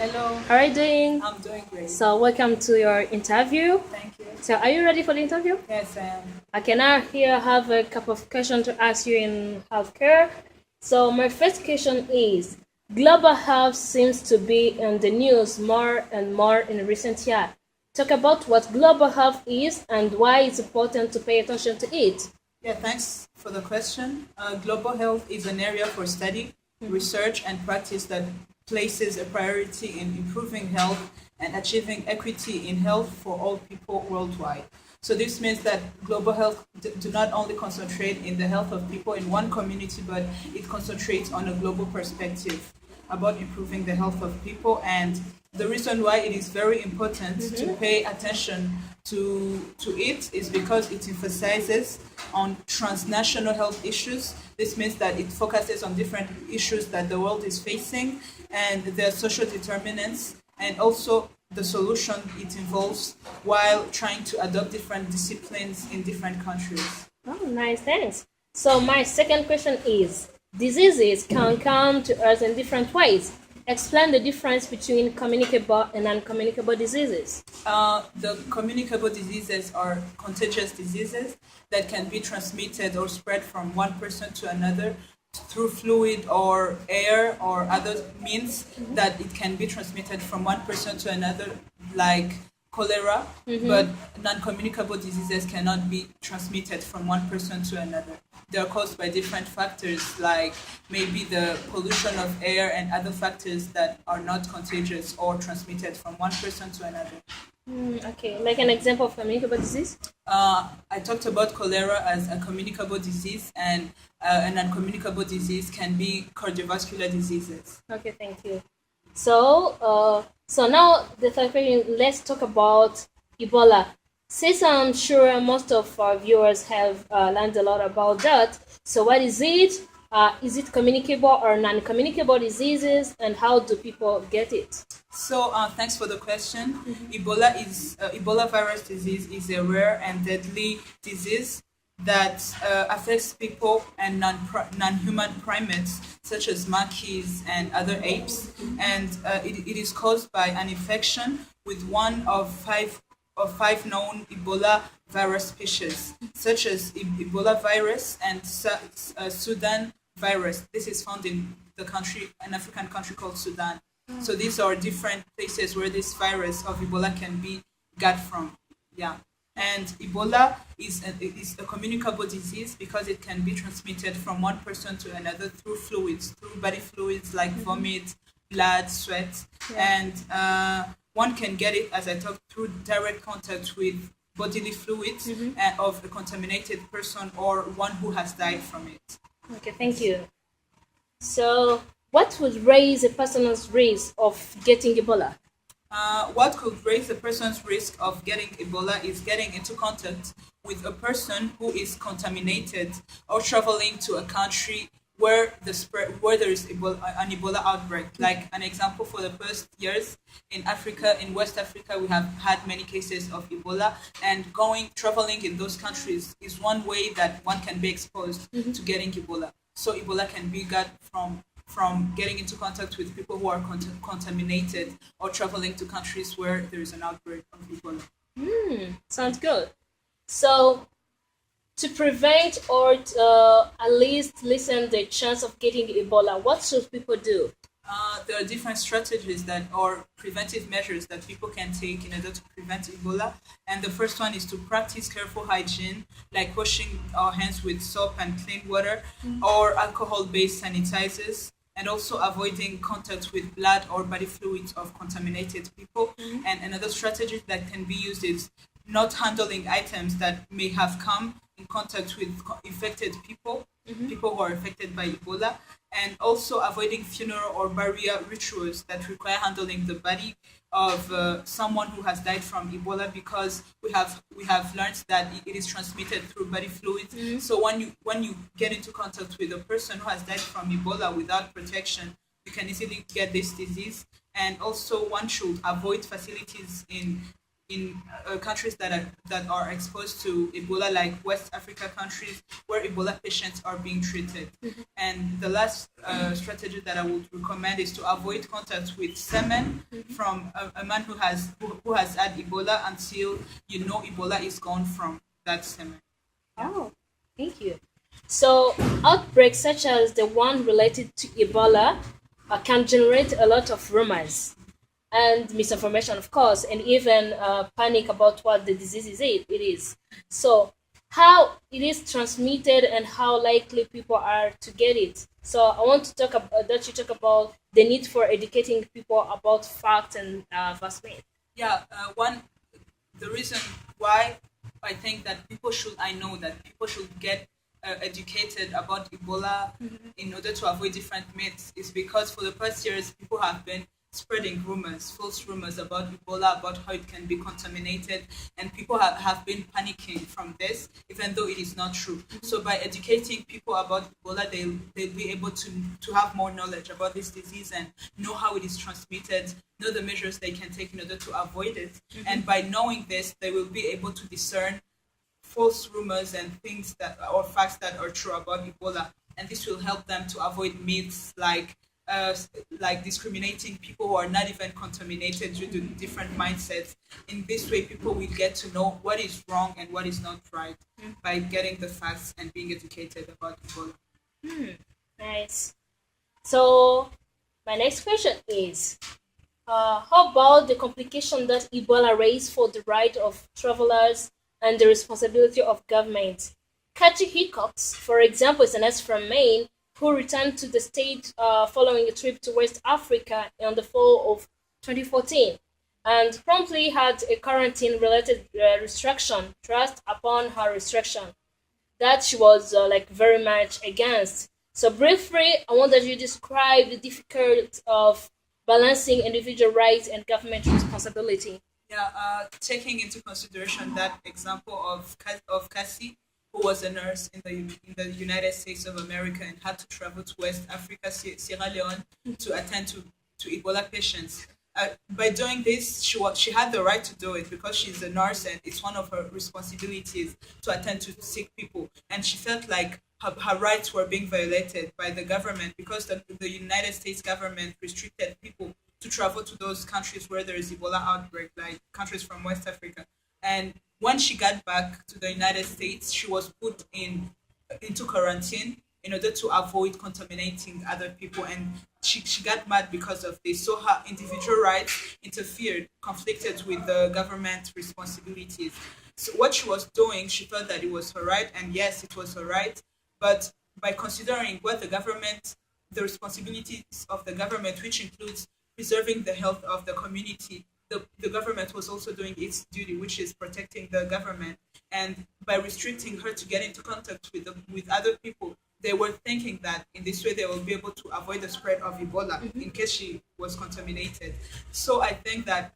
Hello, How are you doing? I'm doing great. So, welcome to your interview. Thank you. So, are you ready for the interview? Yes, I am. Okay, now here I have a couple of questions to ask you in healthcare. So, my first question is global health seems to be in the news more and more in recent years. Talk about what global health is and why it's important to pay attention to it. Yeah, thanks for the question. Global health is an area for study, research, and practice that places a priority in improving health and achieving equity in health for all people worldwide. So this means that global health do not only concentrate in the health of people in one community, but it concentrates on a global perspective about improving the health of people. And the reason why it is very important to pay attention to it is because it emphasizes on transnational health issues. This means that it focuses on different issues that the world is facing and their social determinants, and also the solution it involves while trying to adopt different disciplines in different countries. Oh, nice, thanks. So, my second question is diseases can come to us in different ways. Explain the difference between communicable and non-communicable diseases. The communicable diseases are contagious diseases that can be transmitted or spread from one person to another through fluid or air or other means that it can be transmitted from one person to another, like cholera, but non-communicable diseases cannot be transmitted from one person to another. They are caused by different factors, like maybe the pollution of air and other factors that are not contagious or transmitted from one person to another. Okay, like an example of communicable disease? I talked about cholera as a communicable disease, and a non-communicable disease can be cardiovascular diseases. Okay, thank you. So now the third question, let's talk about Ebola. Since I'm sure most of our viewers have learned a lot about that, so what is it? Is it communicable or non-communicable diseases, and how do people get it? So, thanks for the question. Ebola virus disease is a rare and deadly disease that affects people and non-human primates such as monkeys and other apes, and it is caused by an infection with one of five known Ebola virus species, such as Ebola virus and Sudan virus. This is found in an African country called Sudan. So these are different places where this virus of Ebola can be got from. Yeah. And Ebola is a communicable disease because it can be transmitted from one person to another through fluids, through body fluids like vomit, blood, sweat. Yeah. And one can get it, as I talked, through direct contact with bodily fluids of a contaminated person or one who has died from it. Okay, thank you. So, what would raise a person's risk of getting Ebola? What could raise a person's risk of getting Ebola is getting into contact with a person who is contaminated or traveling to a country where there is an Ebola outbreak. Like an example, for the first years in Africa, in West Africa, we have had many cases of Ebola, and traveling in those countries is one way that one can be exposed to getting Ebola. So Ebola can be got from getting into contact with people who are contaminated or traveling to countries where there is an outbreak of Ebola. Sounds good. So, to prevent or at least lessen the chance of getting Ebola, what should people do? There are different strategies or preventive measures that people can take in order to prevent Ebola. And the first one is to practice careful hygiene, like washing our hands with soap and clean water or alcohol-based sanitizers, and also avoiding contact with blood or body fluids of contaminated people. And another strategy that can be used is not handling items that may have come in contact with infected people, people who are affected by Ebola, and also avoiding funeral or burial rituals that require handling the body of someone who has died from Ebola, because we have learned that it is transmitted through body fluids. So when you get into contact with a person who has died from Ebola without protection, you can easily get this disease. And also one should avoid facilities in in countries that are exposed to Ebola, like West Africa countries where Ebola patients are being treated. And the last strategy that I would recommend is to avoid contact with semen from a man who has had Ebola until you know Ebola is gone from that semen. Oh, thank you. So, outbreaks such as the one related to Ebola can generate a lot of rumors and misinformation, of course, and even panic about what the disease is. So, how it is transmitted and how likely people are to get it. So, I want to talk about that. You talk about the need for educating people about facts and vaccine. Yeah, the reason why I know that people should get educated about Ebola in order to avoid different myths is because for the past years people have been spreading rumors, false rumors about Ebola, about how it can be contaminated, and people have been panicking from this, even though it is not true. So by educating people about Ebola, they'll be able to have more knowledge about this disease and know how it is transmitted, know the measures they can take in order to avoid it. And by knowing this, they will be able to discern false rumors and things that or facts that are true about Ebola, and this will help them to avoid myths like discriminating people who are not even contaminated due to different mindsets. In this way, people will get to know what is wrong and what is not right by getting the facts and being educated about Ebola. Nice. So, my next question is how about the complication that Ebola raised for the right of travelers and the responsibility of government? Catchy Hickox, for example, is a nurse from Maine who returned to the state following a trip to West Africa in the fall of 2014 and promptly had a quarantine-related restriction thrust upon her restriction that she was very much against. So briefly, I want that you describe the difficulty of balancing individual rights and government responsibility. Yeah, taking into consideration that example of Cassie, who was a nurse in the United States of America and had to travel to West Africa, Sierra Leone, to attend to Ebola patients. By doing this, she had the right to do it because she's a nurse and it's one of her responsibilities to attend to sick people. And she felt like her rights were being violated by the government because the United States government restricted people to travel to those countries where there is Ebola outbreak, like countries from West Africa. And when she got back to the United States, she was put into quarantine in order to avoid contaminating other people. And she got mad because of this. So her individual rights interfered, conflicted with the government responsibilities. So what she was doing, she thought that it was her right, and yes, it was her right. But by considering the responsibilities of the government, which includes preserving the health of the community, the government was also doing its duty, which is protecting the government. And by restricting her to get into contact with other people, they were thinking that in this way they will be able to avoid the spread of Ebola in case she was contaminated. So I think that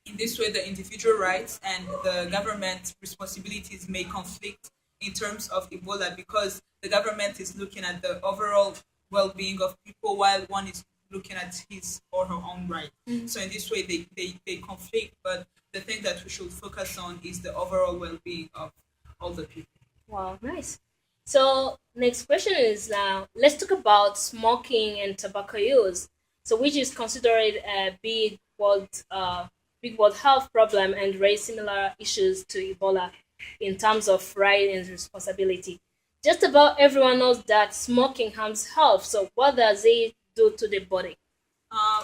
in this way, the individual rights and the government responsibilities may conflict in terms of Ebola because the government is looking at the overall well-being of people while one is looking at his or her own right. So in this way, they conflict, but the thing that we should focus on is the overall well-being of all the people. Wow, nice. So next question is let's talk about smoking and tobacco use. So which is considered a big world health problem and raise similar issues to Ebola in terms of right and responsibility. Just about everyone knows that smoking harms health. So what does it do to the body?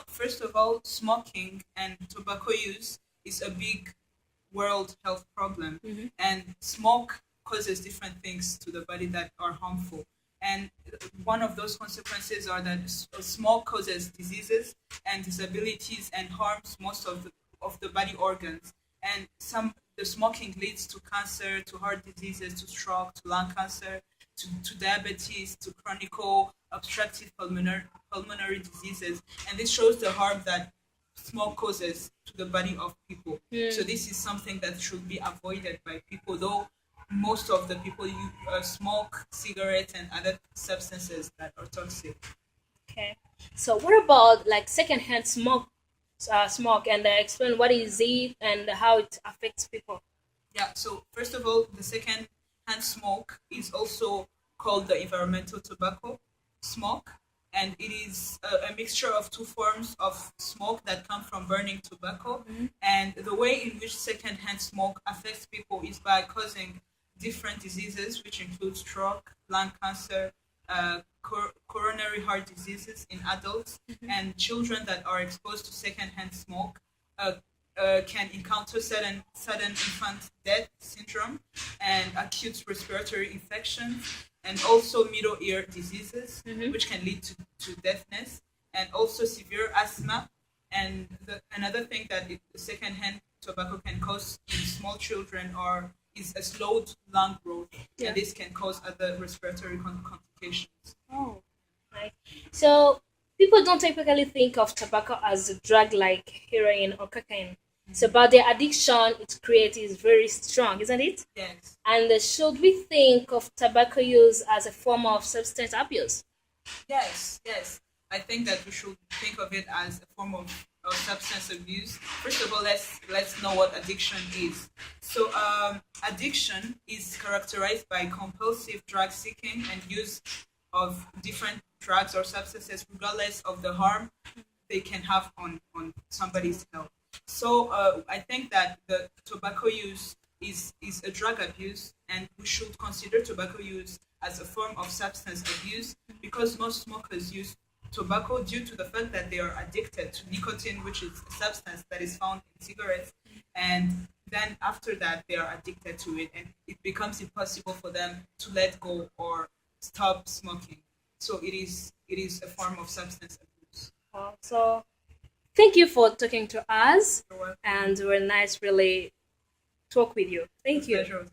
First of all, smoking and tobacco use is a big world health problem, and smoke causes different things to the body that are harmful. And one of those consequences are that smoke causes diseases and disabilities and harms most of the body organs. And the smoking leads to cancer, to heart diseases, to stroke, to lung cancer, to diabetes, to chronic obstructive pulmonary diseases. And this shows the harm that smoke causes to the body of people. So this is something that should be avoided by people, though most of the people smoke cigarettes and other substances that are toxic. Okay. So what about like secondhand smoke? smoke, and explain what is it and how it affects people. Yeah, so first of all, the second hand smoke is also called the environmental tobacco smoke, and it is a mixture of two forms of smoke that come from burning tobacco. And the way in which second hand smoke affects people is by causing different diseases, which include stroke, lung cancer, coronary heart diseases in adults, and children that are exposed to secondhand smoke uh, can encounter sudden infant death syndrome and acute respiratory infections, and also middle ear diseases, which can lead to deafness, and also severe asthma. And another thing that secondhand tobacco can cause in small children is a slowed lung growth, Yeah. and this can cause other respiratory complications. Oh, right. So people don't typically think of tobacco as a drug like heroin or cocaine. So, but the addiction it creates is very strong, isn't it? Yes. And should we think of tobacco use as a form of substance abuse? Yes. I think that we should think of it as a form of substance abuse. First of all, let's know what addiction is. So, addiction is characterized by compulsive drug seeking and use of different drugs or substances, regardless of the harm they can have on somebody's health. So, I think that the tobacco use is a drug abuse, and we should consider tobacco use as a form of substance abuse because most smokers use tobacco due to the fact that they are addicted to nicotine, which is a substance that is found in cigarettes, and then after that they are addicted to it, and it becomes impossible for them to let go or stop smoking. So it is a form of substance abuse. So, thank you for talking to us, You're welcome. and we're nice really talk with you. Thank you. Pleasure was